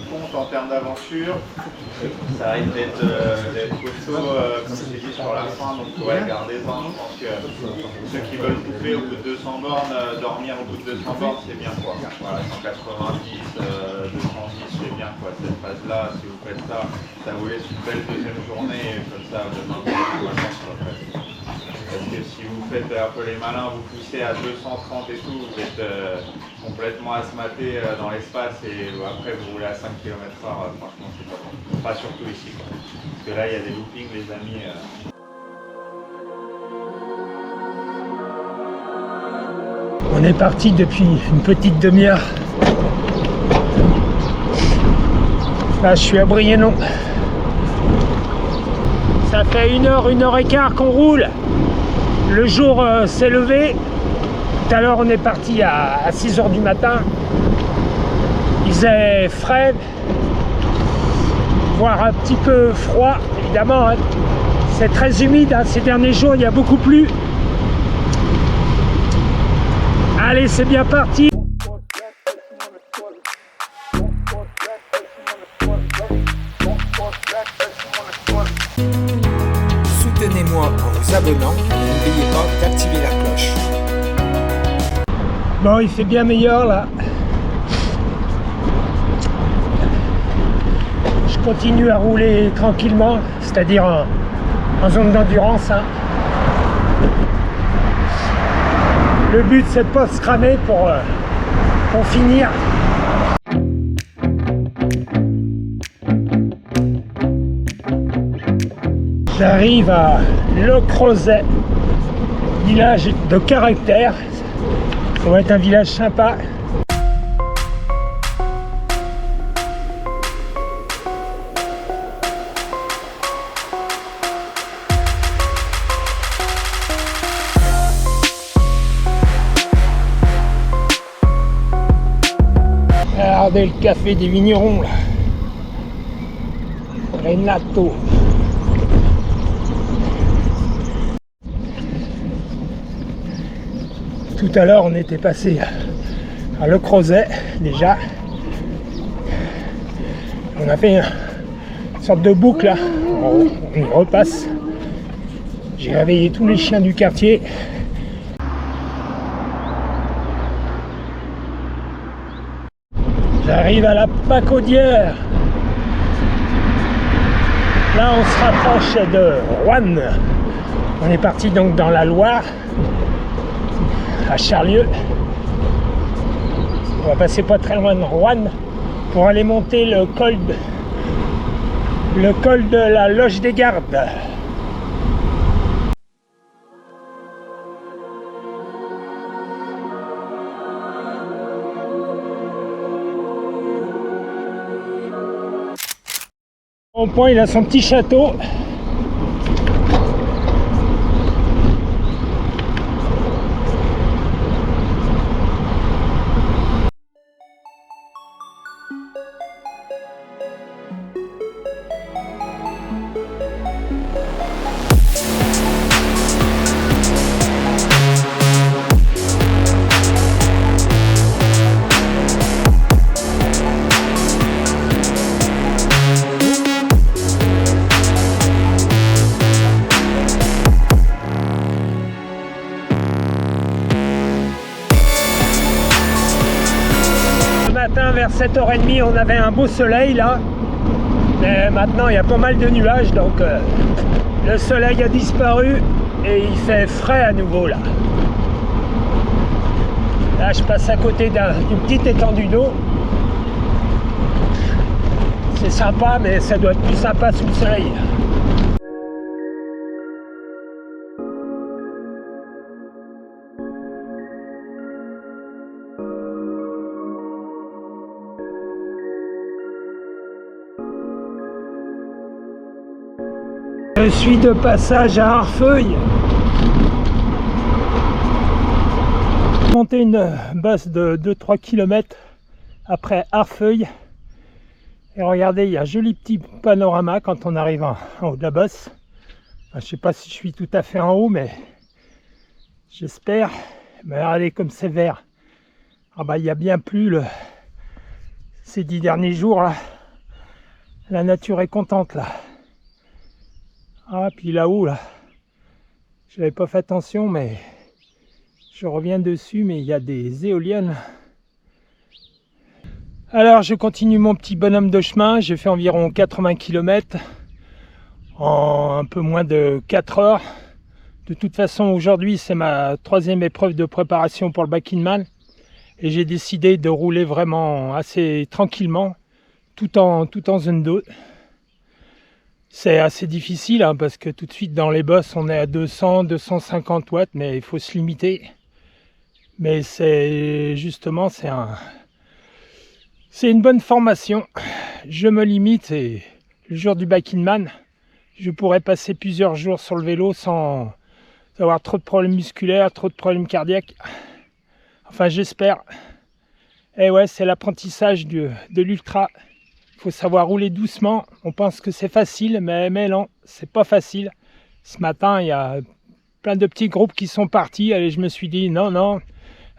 compte en termes d'aventure. Ça risque d'être costaud, comme je l'ai dit, sur la fin, donc ouais, gardez-en. Je pense que ceux qui veulent couper au bout de 200 bornes, dormir au bout de 200 bornes, c'est bien quoi. Voilà, 190, 210, c'est bien quoi. Cette phase-là, si vous faites ça, ça vous laisse une belle deuxième journée, et comme ça, demain, vous avez tout vacances sur la fête. Parce que si vous faites un peu les malins, vous poussez à 230 et tout, vous êtes complètement asthmaté dans l'espace et après vous roulez à 5 km/h, franchement c'est pas bon. Pas surtout ici quoi. Parce que là il y a des loopings les amis. On est parti depuis une petite demi-heure. Là je suis à Briennon. Ça fait 1h et quart qu'on roule. Le jour s'est levé. Tout à l'heure on est parti à 6h du matin. Il faisait frais, voire un petit peu froid, évidemment. Hein. C'est très humide, hein. Ces derniers jours il y a beaucoup plu. Allez, c'est bien parti. Soutenez-moi en vous abonnant et n'oubliez pas d'activer la cloche. Bon, il fait bien meilleur là. Je continue à rouler tranquillement, c'est-à-dire en zone d'endurance. Hein. Le but c'est de ne pas se cramer pour finir. J'arrive à Le Crozet, village de caractère. Ça va être un village sympa. Regardez le café des vignerons là. Renato. Tout à l'heure on était passé à Le Crozet déjà. On a fait une sorte de boucle là. On y repasse. J'ai réveillé tous les chiens du quartier. J'arrive à la Pacaudière. Là on se rapproche de Roanne. On est parti donc dans la Loire, à Charlieu. On va passer pas très loin de Roanne pour aller monter le col de la Loge des Gardes. Au point, il a son petit château. Vers 7h30 on avait un beau soleil là, mais maintenant il y a pas mal de nuages, donc le soleil a disparu et il fait frais à nouveau là. Là je passe à côté d'une petite étendue d'eau. C'est sympa, mais ça doit être plus sympa sous le soleil. Je suis de passage à Arfeuil. Monter une bosse de 2-3 km après Arfeuil. Et regardez, il y a un joli petit panorama quand on arrive en haut de la bosse. Enfin, je ne sais pas si je suis tout à fait en haut, mais j'espère. Mais regardez comme c'est vert. Ah bah, il y a bien plu ces 10 derniers jours là. La nature est contente là. Ah, puis là-haut, là, je n'avais pas fait attention, mais je reviens dessus, mais il y a des éoliennes. Alors, je continue mon petit bonhomme de chemin. J'ai fait environ 80 km en un peu moins de 4 heures. De toute façon, aujourd'hui, c'est ma 3e épreuve de préparation pour le Back-in-Man. Et j'ai décidé de rouler vraiment assez tranquillement, tout en zone 2. C'est assez difficile hein, parce que tout de suite dans les bosses, on est à 200, 250 watts, mais il faut se limiter. Mais c'est justement, c'est une bonne formation. Je me limite et le jour du Back-in-Man, je pourrais passer plusieurs jours sur le vélo sans avoir trop de problèmes musculaires, trop de problèmes cardiaques. Enfin, j'espère. Et ouais, c'est l'apprentissage de l'ultra. Il faut savoir rouler doucement. On pense que c'est facile, mais non, c'est pas facile. Ce matin, il y a plein de petits groupes qui sont partis. Et je me suis dit, non,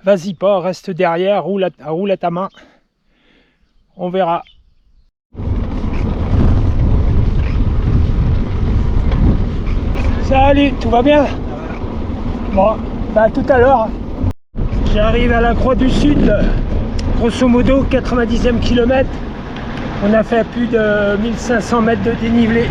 vas-y pas, reste derrière, roule à ta main. On verra. Salut, tout va bien? Bon, bah tout à l'heure. J'arrive à la Croix du Sud, grosso modo 90e kilomètre. On a fait plus de 1500 mètres de dénivelé.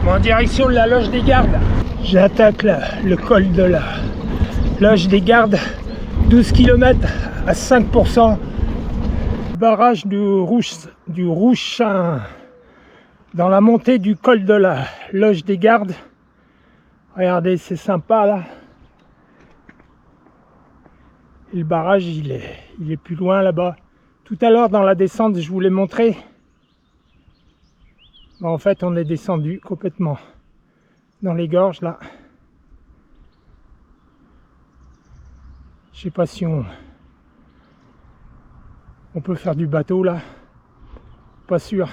En direction de la Loge des Gardes. J'attaque le col de la Loge des Gardes, 12 km à 5%. Barrage du Rouchin dans la montée du col de la Loge des Gardes. Regardez, c'est sympa là. Et le barrage, il est plus loin là-bas. Tout à l'heure dans la descente, je vous l'ai montré. En fait, on est descendu complètement dans les gorges là. Je sais pas si on peut faire du bateau là. Pas sûr.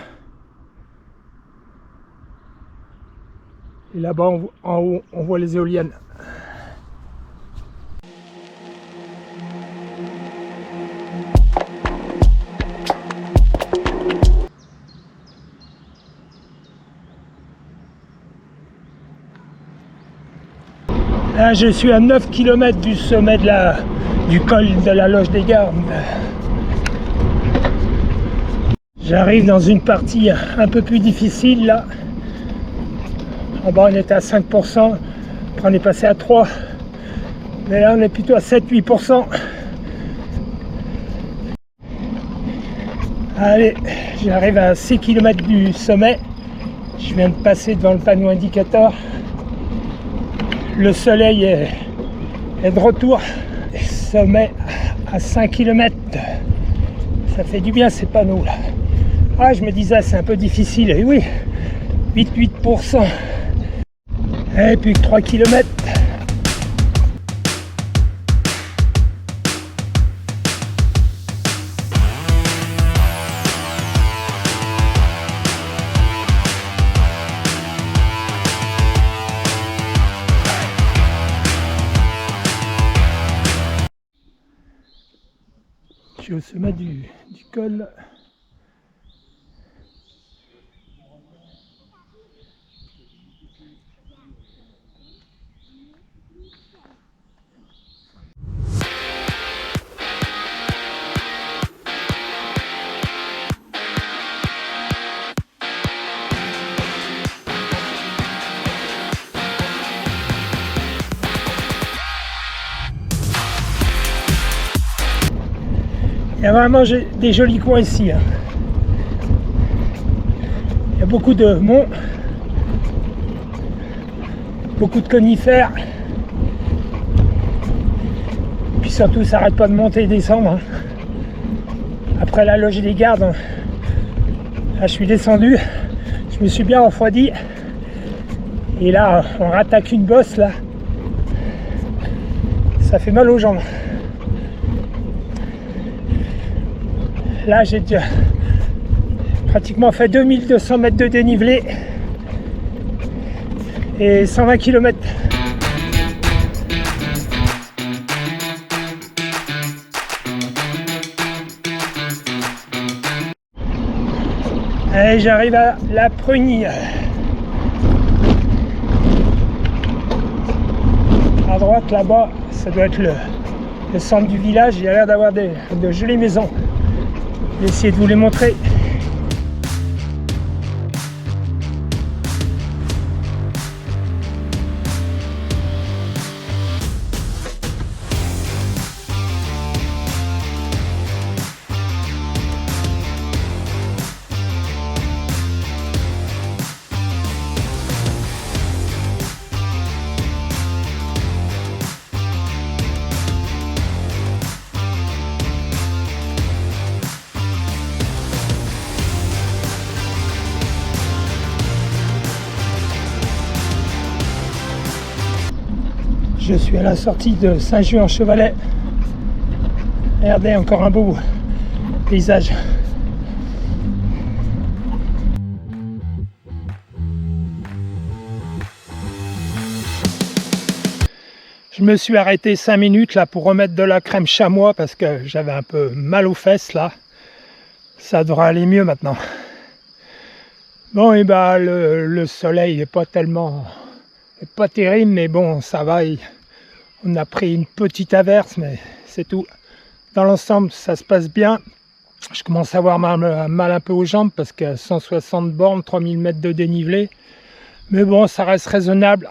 Et là-bas, en haut, on voit les éoliennes. Là, je suis à 9 km du sommet du col de la Loge des Gardes. J'arrive dans une partie un peu plus difficile là. En bas, on était à 5%. Après, on est passé à 3%. Mais là, on est plutôt à 7-8%. Allez, j'arrive à 6 km du sommet. Je viens de passer devant le panneau indicateur. Le soleil est de retour. Sommet à 5 km. Ça fait du bien ces panneaux là. Ah, je me disais c'est un peu difficile. Et oui, 8%. Et puis 3 km. Je suis au sommet du col. Il y a vraiment des jolis coins ici. Hein. Il y a beaucoup de monts, beaucoup de conifères. Puis surtout, ça n'arrête pas de monter et descendre. Hein. Après la loge des gardes, là, je suis descendu, je me suis bien refroidi. Et là, on rattaque une bosse là. Ça fait mal aux jambes. Là, j'ai déjà pratiquement fait 2200 mètres de dénivelé et 120 km. Et j'arrive à la Prugne. À droite là-bas, ça doit être le centre du village. Il y a l'air d'avoir de jolies maisons. Je vais essayer de vous les montrer. Je suis à la sortie de Saint-Just-en-Chevalet. Regardez, encore un beau paysage. Je me suis arrêté 5 minutes là pour remettre de la crème chamois parce que j'avais un peu mal aux fesses là. Ça devrait aller mieux maintenant. Bon, et bah le soleil n'est pas tellement... pas terrible, mais bon, ça va. On a pris une petite averse, mais c'est tout. Dans l'ensemble, ça se passe bien. Je commence à avoir mal un peu aux jambes parce que 160 bornes, 3000 mètres de dénivelé. Mais bon, ça reste raisonnable.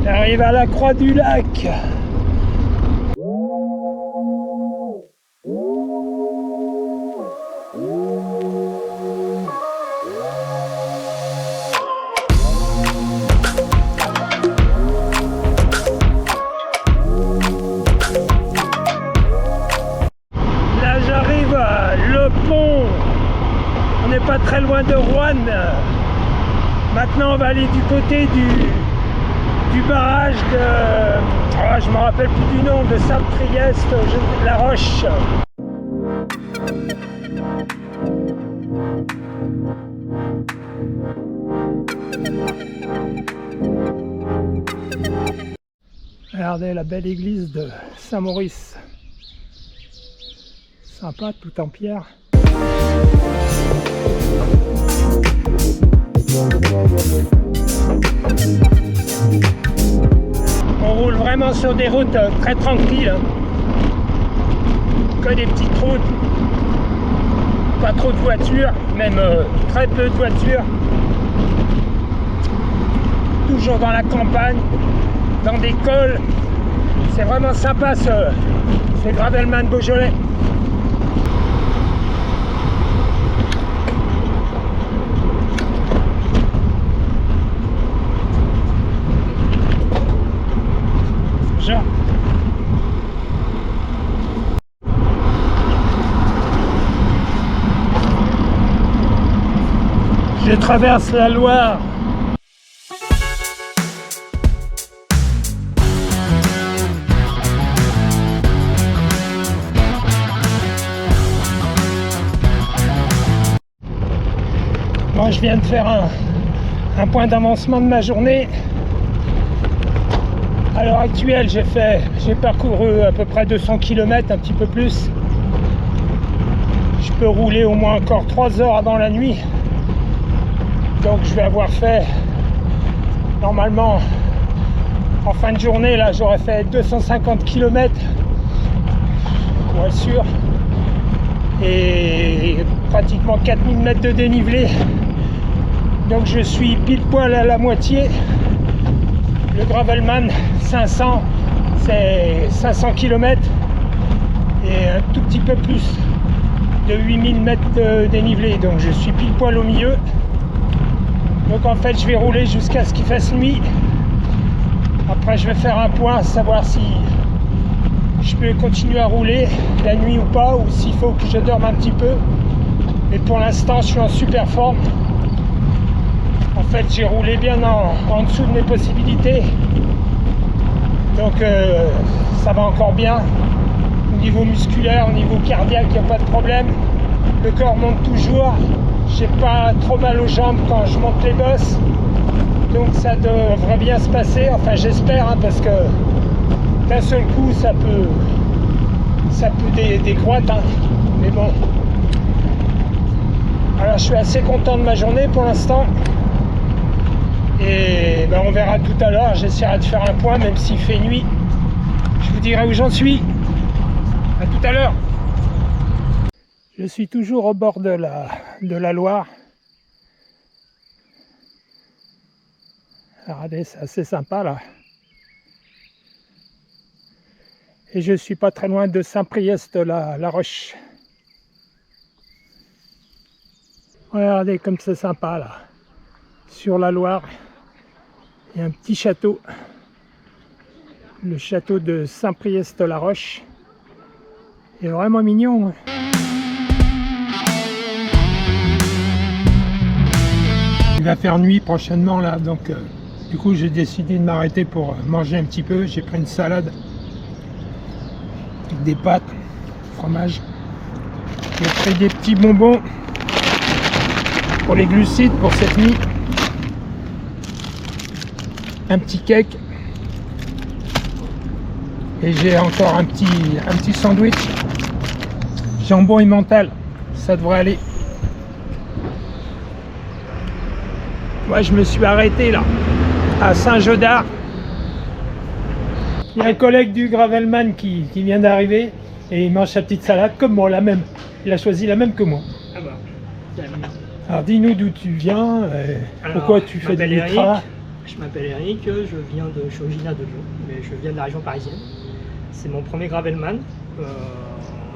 J'arrive à la Croix du Lac. On n'est pas très loin de Rouen. Maintenant on va aller du côté du barrage de... Oh, je me rappelle plus du nom, de Saint-Priest, La Roche. Regardez la belle église de Saint-Maurice. Sympa, tout en pierre. On roule vraiment sur des routes très tranquilles. Que des petites routes. Pas trop de voitures, même très peu de voitures. Toujours dans la campagne, dans des cols. C'est vraiment sympa ce Gravelman Beaujolais. Je traverse la Loire. Moi, je viens de faire un point d'avancement de ma journée. À l'heure actuelle, j'ai parcouru à peu près 200 km, un petit peu plus. Je peux rouler au moins encore 3 heures avant la nuit. Donc je vais avoir fait, normalement, en fin de journée, là j'aurais fait 250 km pour être sûr. Et pratiquement 4000 mètres de dénivelé. Donc je suis pile poil à la moitié. Le Gravelman 500, c'est 500 km et un tout petit peu plus de 8000 mètres de dénivelé. Donc je suis pile poil au milieu. Donc en fait je vais rouler jusqu'à ce qu'il fasse nuit. Après je vais faire un point, savoir si je peux continuer à rouler la nuit ou pas, ou s'il faut que je dorme un petit peu. Mais pour l'instant, je suis en super forme. En fait, j'ai roulé bien en dessous de mes possibilités. Donc, ça va encore bien. Au niveau musculaire, au niveau cardiaque, il n'y a pas de problème. Le corps monte toujours. J'ai pas trop mal aux jambes quand je monte les bosses. Donc, ça devrait bien se passer. Enfin, j'espère, hein, parce que d'un seul coup, ça peut décroître. Hein. Mais bon. Alors, je suis assez content de ma journée pour l'instant. Et ben, on verra tout à l'heure. J'essaierai de faire un point, même s'il fait nuit. Je vous dirai où j'en suis. À tout à l'heure. Je suis toujours au bord de la Loire. Regardez, c'est assez sympa là. Et je suis pas très loin de Saint-Priest-la-Roche. Regardez comme c'est sympa là. Sur la Loire, il y a un petit château. Le château de Saint-Priest-la-Roche. Il est vraiment mignon. Il va faire nuit prochainement là, donc du coup j'ai décidé de m'arrêter pour manger un petit peu. J'ai pris une salade avec des pâtes, fromage. J'ai pris des petits bonbons pour les glucides pour cette nuit. Un petit cake. Et j'ai encore un petit sandwich. Jambon et mental. Ça devrait aller. Moi, je me suis arrêté là, à Saint-Jeudard. Il y a un collègue du Gravelman qui vient d'arriver et il mange sa petite salade comme moi, la même. Il a choisi la même que moi. Ah bah. Alors dis-nous d'où tu viens, pourquoi tu fais de l'ultra. Je m'appelle Eric, je suis originaire de Lyon, mais je viens de la région parisienne. C'est mon premier Gravelman.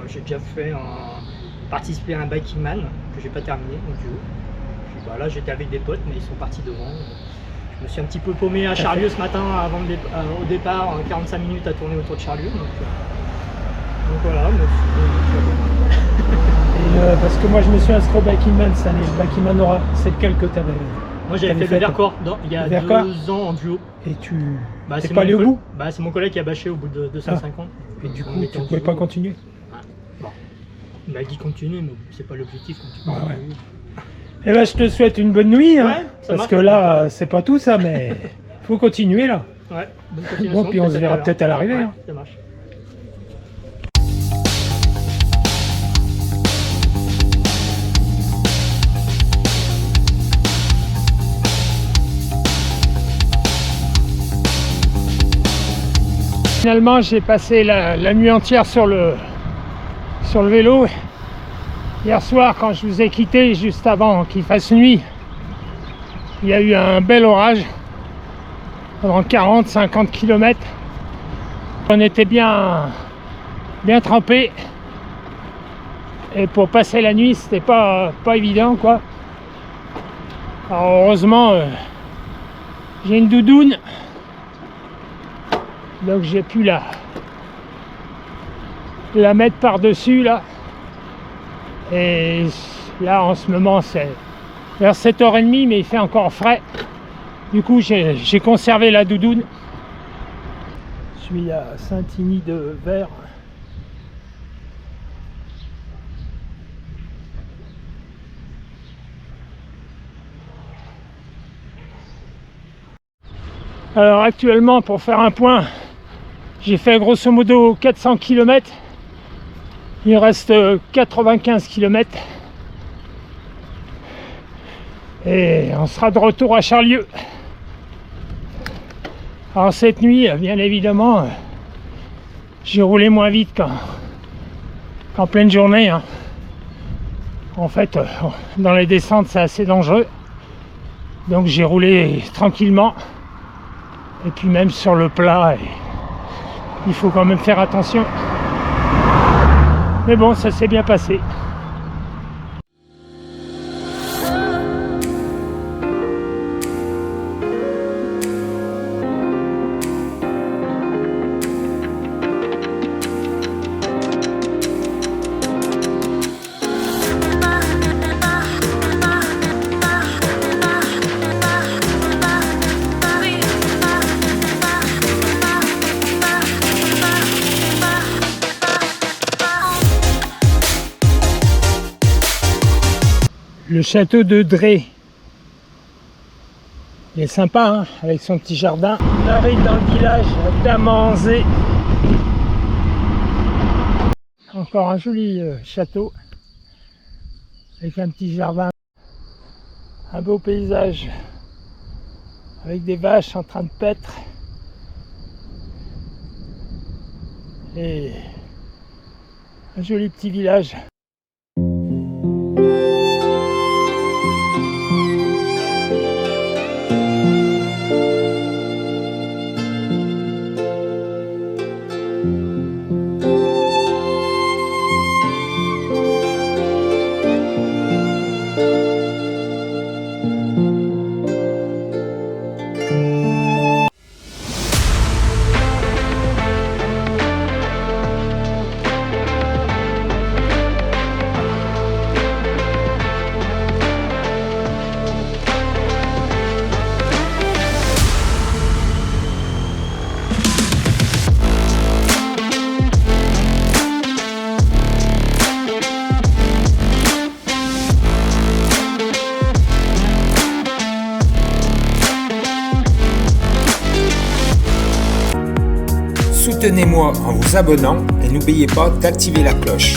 J'ai déjà participé à un Bikingman que j'ai pas terminé en duo. Là j'étais avec des potes mais ils sont partis devant. Je me suis un petit peu paumé à Charlieu ce matin au départ, 45 minutes à tourner autour de Charlieu. Donc voilà. Et parce que moi je me suis inscrit au Bikingman cette année. Le Bikingman Aura, c'est lequel que tu avais? Moi j'avais fait le Vercors il y a 2 ans en duo. Et tu t'es pas allé au bout? C'est mon collègue qui a bâché au bout de 250. Et du coup tu pouvais pas continuer? Bon. Il m'a dit continuer mais c'est pas l'objectif quand tu parles. Eh ben, je te souhaite une bonne nuit, hein, ouais, parce marche. que là, c'est pas tout ça, mais faut continuer là. Ouais, bonne continuation. Bon, puis on se verra peut-être à l'arrivée. Ouais, hein. ça marche. Finalement, j'ai passé la nuit entière sur le vélo. Hier soir, quand je vous ai quitté, juste avant qu'il fasse nuit, il y a eu un bel orage pendant 40-50 km. On était bien trempés. Et pour passer la nuit, c'était pas évident, quoi. Alors heureusement, j'ai une doudoune. Donc j'ai pu la mettre par-dessus, là. Et là, en ce moment, c'est vers 7h30, mais il fait encore frais. Du coup, j'ai conservé la doudoune. Je suis à Saint-Igny-de-Vert. Alors actuellement, pour faire un point, j'ai fait grosso modo 400 km. Il reste 95 km. Et on sera de retour à Charlieu. Alors cette nuit, bien évidemment, j'ai roulé moins vite qu'en pleine journée. Hein. En fait, dans les descentes, c'est assez dangereux. Donc j'ai roulé tranquillement. Et puis même sur le plat, il faut quand même faire attention. Mais bon, ça s'est bien passé. Le château de Dré. Il est sympa, hein, avec son petit jardin. On arrive dans le village d'Amanzé. Encore un joli château avec un petit jardin. Un beau paysage avec des vaches en train de paître. Et un joli petit village. Soutenez-moi en vous abonnant et n'oubliez pas d'activer la cloche.